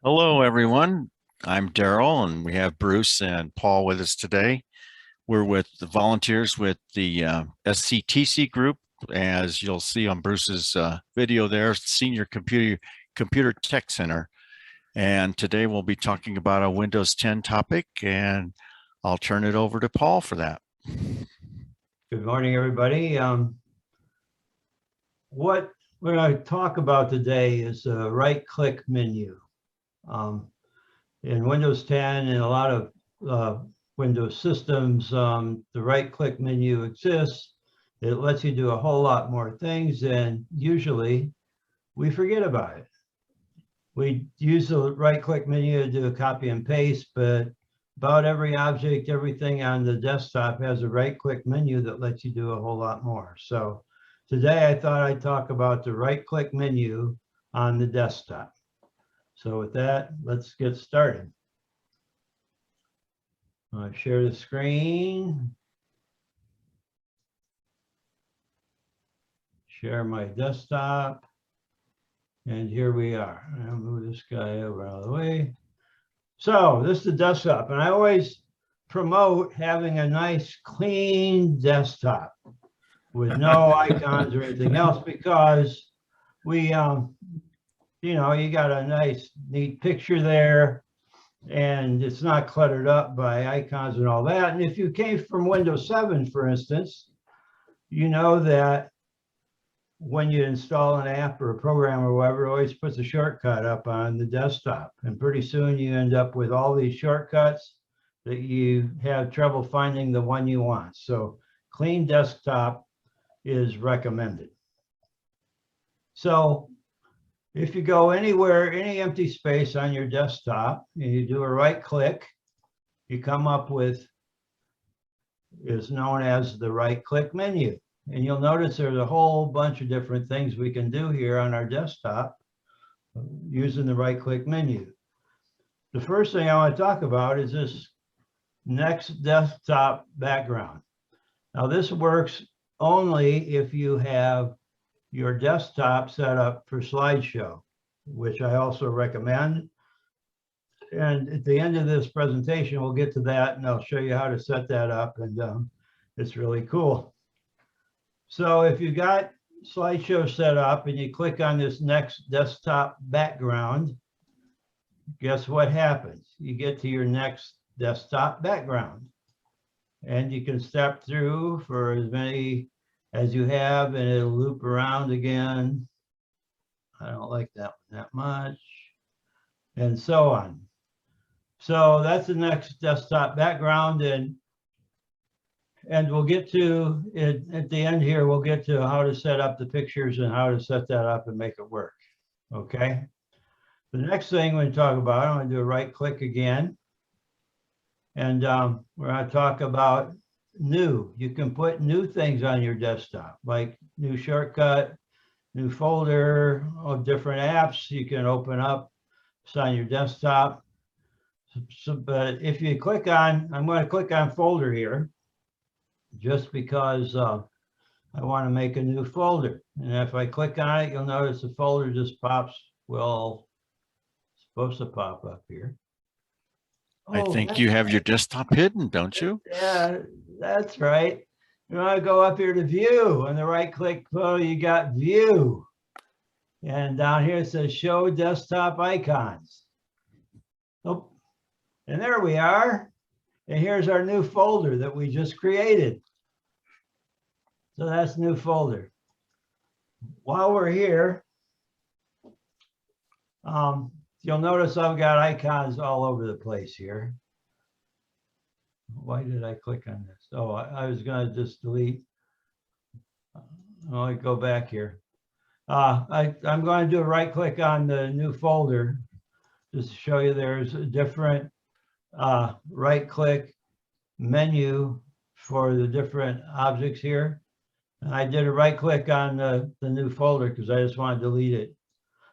Hello, everyone. I'm Daryl, and we have Bruce and Paul with us today. We're with the volunteers with the SCTC group, as you'll see on Bruce's video there, Senior Computer Tech Center. And today we'll be talking about a Windows 10 topic, and I'll turn it over to Paul for that. Good morning, everybody. What we're going to talk about today is a right-click menu. In Windows 10 and a lot of Windows systems, the right-click menu exists. It lets you do a whole lot more things, and usually we forget about it. We use the right-click menu to do a copy and paste, but about every object, everything on the desktop has a right-click menu that lets you do a whole lot more. So today I thought I'd talk about the right-click menu on the desktop. So with that, let's get started. I'll share the screen. Share my desktop. And here we are. I'll move this guy over out of the way. So this is the desktop, and I always promote having a nice clean desktop with no icons or anything else, because we, you know, you got a nice, neat picture there, and it's not cluttered up by icons and all that. And if you came from Windows 7, for instance, you know that when you install an app or a program or whatever, it always puts a shortcut up on the desktop. And pretty soon you end up with all these shortcuts that you have trouble finding the one you want. So clean desktop is recommended. So if you go anywhere, any empty space on your desktop, and you do a right click, you come up with is known as the right click menu. And you'll notice there's a whole bunch of different things we can do here on our desktop using the right click menu. The first thing I want to talk about is this next desktop background. Now this works only if you have your desktop set up for slideshow, which I also recommend. And at the end of this presentation, we'll get to that, and I'll show you how to set that up, and it's really cool. So if you got slideshow set up and you click on this next desktop background, guess what happens? You get to your next desktop background, and you can step through for as many as you have, and it'll loop around again. I don't like that one that much, and so on. So that's the next desktop background, and we'll get to it at the end here. We'll get to how to set up the pictures and how to set that up and make it work. Okay. The next thing we're going to talk about, I'm going to do a right click again. And we're going to talk about new. You can put new things on your desktop, like new shortcut, new folder of different apps you can open up. It's on your desktop. So, but if you click on, I'm going to click on folder here, just because I want to make a new folder. And if I click on it, you'll notice the folder just pops. Well, it's supposed to pop up here. I think you have your desktop hidden, don't you? Yeah, that's right. You want to go up here to view, and the right click, well, you got view. And down here it says show desktop icons. Oh, and there we are. And here's our new folder that we just created. So that's new folder. While we're here, you'll notice I've got icons all over the place here. Why did I click on this? Oh, I was going to just delete. I'll go back here. I'm going to do a right click on the new folder just to show you there's a different right click menu for the different objects here. And I did a right click on the new folder because I just want to delete it.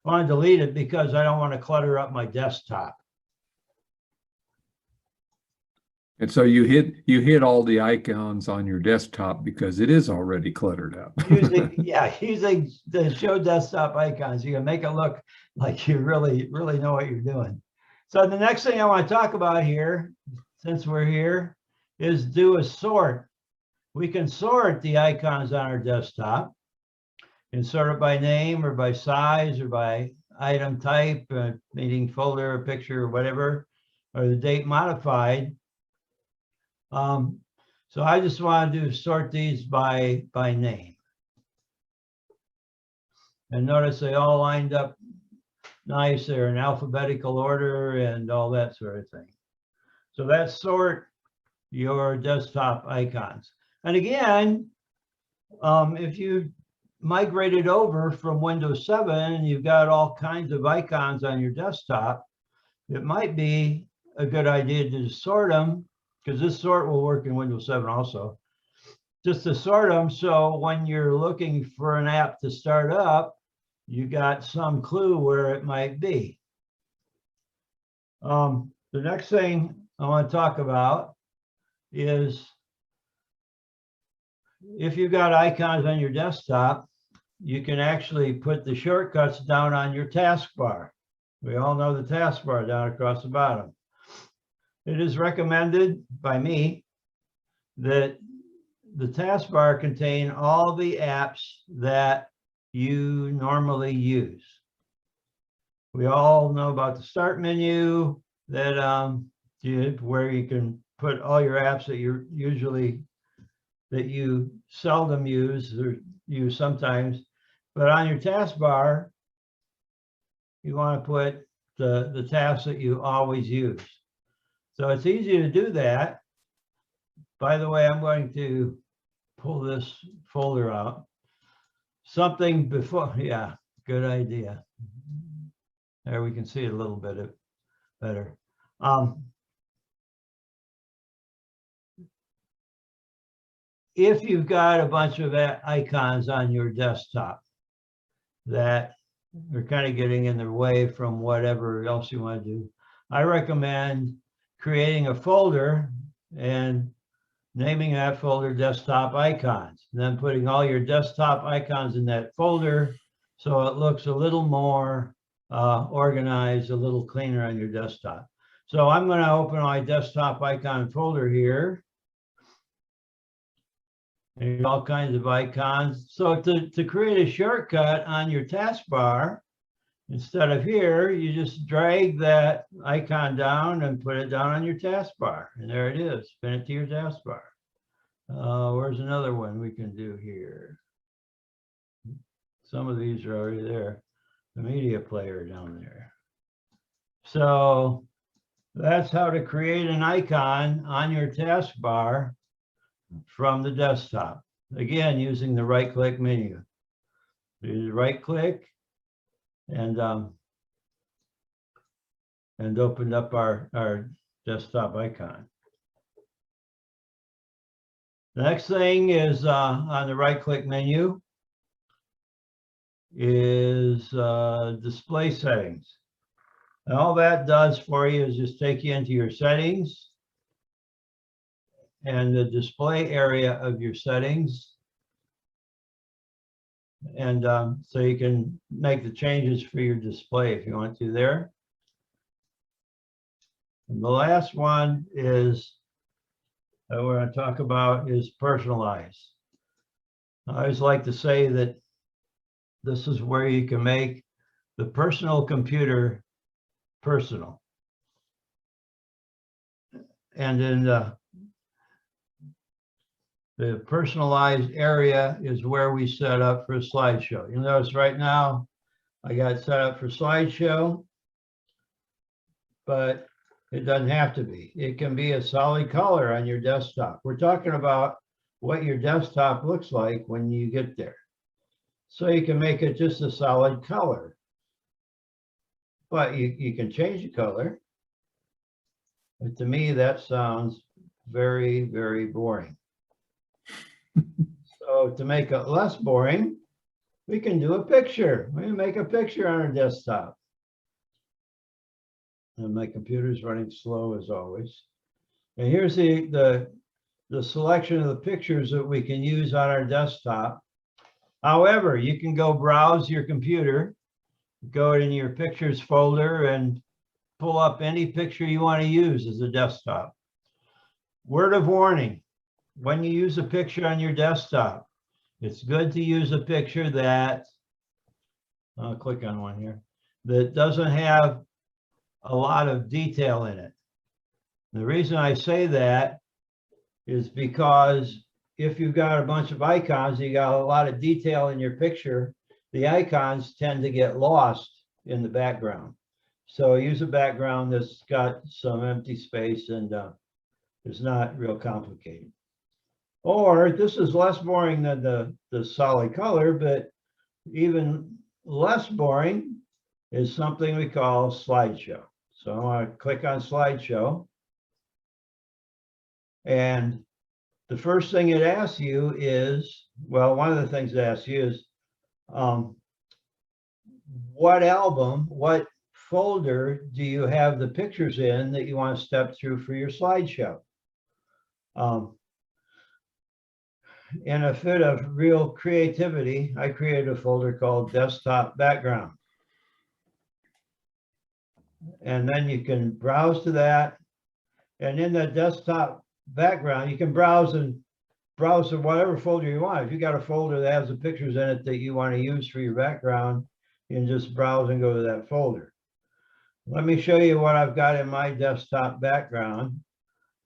I want to delete it because I don't want to clutter up my desktop. And so you hit all the icons on your desktop because it is already cluttered up. using the show desktop icons, you can make it look like you really know what you're doing. So the next thing I want to talk about here, since we're here, is do a sort. We can sort the icons on our desktop and sort it by name or by size or by item type, meaning folder or picture or whatever, or the date modified. So I just want to sort these by name. And notice they all lined up nice. They're in alphabetical order and all that sort of thing. So that's sort your desktop icons. And again, if you migrated over from Windows 7 and you've got all kinds of icons on your desktop, it might be a good idea to sort them, because this sort will work in Windows 7 also, just to sort them so when you're looking for an app to start up, you got some clue where it might be. The next thing I want to talk about is if you've got icons on your desktop, you can actually put the shortcuts down on your taskbar. We all know the taskbar down across the bottom. It is recommended by me that the taskbar contain all the apps that you normally use. We all know about the start menu that where you can put all your apps that you seldom use or use sometimes. But on your taskbar, you want to put the tasks that you always use. So it's easy to do that. By the way, I'm going to pull this folder out. Something before, yeah, good idea. There we can see it a little bit better. If you've got a bunch of icons on your desktop that are kind of getting in the way from whatever else you want to do, I recommend creating a folder and naming that folder desktop icons, and then putting all your desktop icons in that folder so it looks a little more organized, a little cleaner on your desktop. So I'm going to open my desktop icon folder here. There's all kinds of icons. So to create a shortcut on your taskbar, instead of here, you just drag that icon down and put it down on your taskbar. And there it is, pin it to your taskbar. Where's another one we can do here? Some of these are already there. The media player down there. So that's how to create an icon on your taskbar from the desktop. Again, using the right-click menu. You right-click and opened up our desktop icon. The next thing is on the right-click menu is display settings. And all that does for you is just take you into your settings and the display area of your settings. And so you can make the changes for your display if you want to there. And the last one is that we're going to talk about is personalize. I always like to say that this is where you can make the personal computer personal. And then the personalized area is where we set up for a slideshow. You'll notice right now I got it set up for slideshow, but it doesn't have to be. It can be a solid color on your desktop. We're talking about what your desktop looks like when you get there. So you can make it just a solid color. But you can change the color. But to me, that sounds very, very boring. So to make it less boring, we can do a picture. We can make a picture on our desktop. And my computer's running slow as always. And here's the selection of the pictures that we can use on our desktop. However, you can go browse your computer, go in your pictures folder and pull up any picture you want to use as a desktop. Word of warning, when you use a picture on your desktop, it's good to use a picture that, I'll click on one here, that doesn't have a lot of detail in it. The reason I say that is because if you've got a bunch of icons, you got a lot of detail in your picture, the icons tend to get lost in the background. So use a background that's got some empty space and it's not real complicated. Or this is less boring than the solid color, but even less boring is something we call slideshow. So I want to click on slideshow. And the first thing it asks you is, well, one of the things it asks you is, what album, what folder do you have the pictures in that you want to step through for your slideshow? In a fit of real creativity, I created a folder called Desktop Background. And then you can browse to that. And in the desktop background, you can browse to whatever folder you want. If you got a folder that has the pictures in it that you want to use for your background, you can just browse and go to that folder. Let me show you what I've got in my desktop background.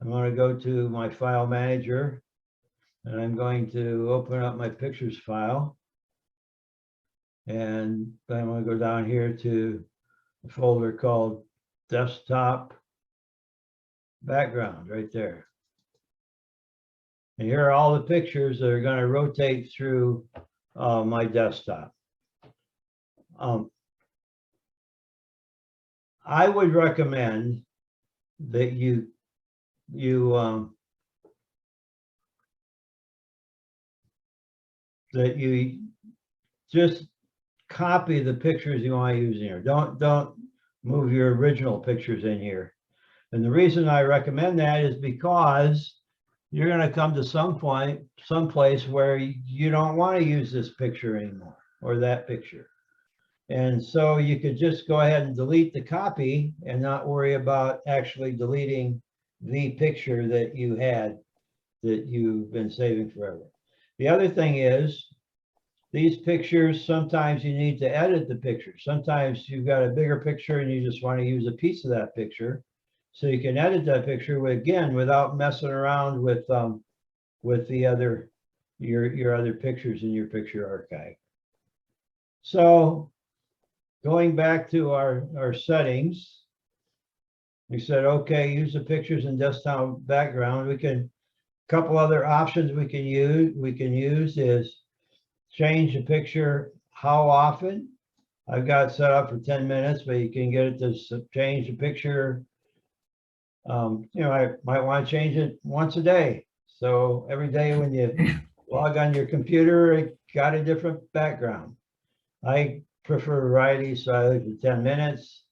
I'm going to go to my file manager and I'm going to open up my pictures file. And then I'm going to go down here to a folder called Desktop Background right there. And here are all the pictures that are going to rotate through my desktop. I would recommend that you just copy the pictures you want to use in here. Don't move your original pictures in here. And the reason I recommend that is because you're going to come to some point, someplace where you don't want to use this picture anymore or that picture. And so you could just go ahead and delete the copy and not worry about actually deleting the picture that you had that you've been saving forever. The other thing is these pictures, sometimes you need to edit the picture. Sometimes you've got a bigger picture and you just want to use a piece of that picture. So you can edit that picture again without messing around with the other your other pictures in your picture archive. So going back to our settings, we said, okay, use the pictures in desktop background. We can, a couple other options we can use is change the picture how often. I've got it set up for 10 minutes, but you can get it to change the picture. You know, I might want to change it once a day. So every day when you log on your computer, it got a different background. I prefer variety, so I leave it 10 minutes.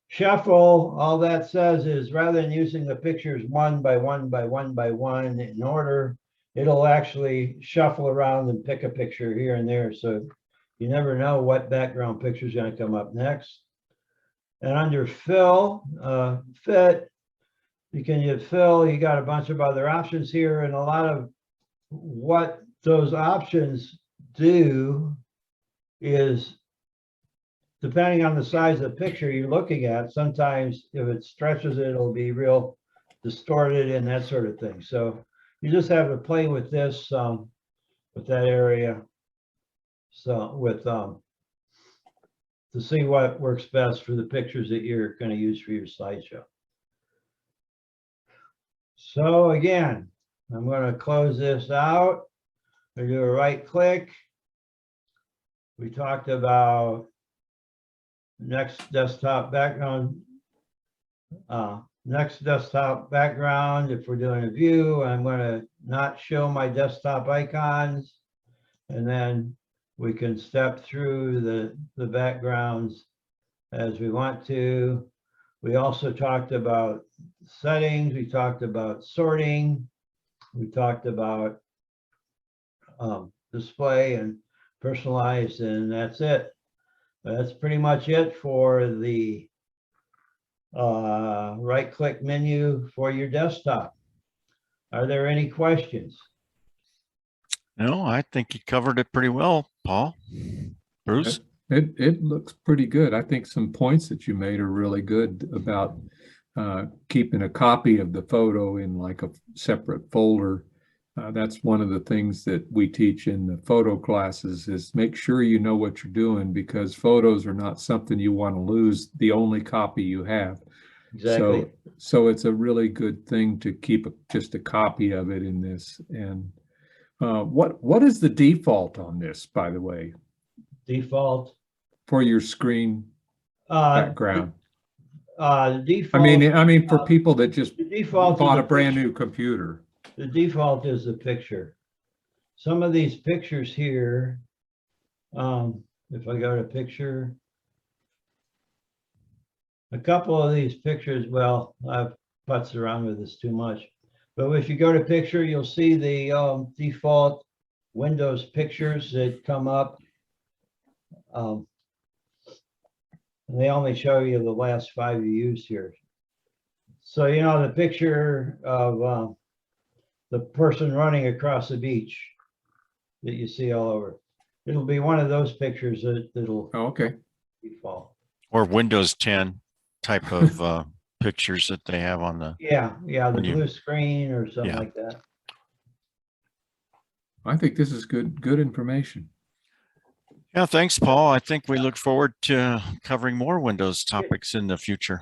Shuffle, all that says is rather than using the pictures one by one by one by one in order, it'll actually shuffle around and pick a picture here and there. So you never know what background picture is going to come up next. And under fill, fit, you can use fill. You got a bunch of other options here, and a lot of what those options do is, depending on the size of the picture you're looking at, sometimes if it stretches it, it'll be real distorted and that sort of thing. So you just have to play with this, with that area. So to see what works best for the pictures that you're going to use for your slideshow. So again, I'm going to close this out. I do a right click. We talked about next desktop background. Next desktop background, if we're doing a view, I'm going to not show my desktop icons. And then we can step through the backgrounds as we want to. We also talked about settings, we talked about sorting, we talked about display and personalized, and that's it. That's pretty much it for the right-click menu for your desktop. Are there any questions? No, I think you covered it pretty well, Paul. Bruce? It looks pretty good. I think some points that you made are really good about keeping a copy of the photo in like a separate folder. That's one of the things that we teach in the photo classes is make sure you know what you're doing, because photos are not something you want to lose the only copy you have. Exactly. So it's a really good thing to keep just a copy of it in this. And what is the default on this, by the way, Default. for your screen background? The default. I mean, for people that just the default bought is a brand new computer. The default is the picture. Some of these pictures here, if I go to picture, a couple of these pictures, well, I've putzed around with this too much. But if you go to picture, you'll see the default Windows pictures that come up. And they only show you the last 5 you used here. So, you know, the picture of the person running across the beach that you see all over, it'll be one of those pictures that'll Okay. default. Or Windows 10 type of pictures that they have on the. Yeah, the When you- blue screen or something Yeah. like that. I think this is good information. Yeah, thanks, Paul. I think we look forward to covering more Windows topics in the future.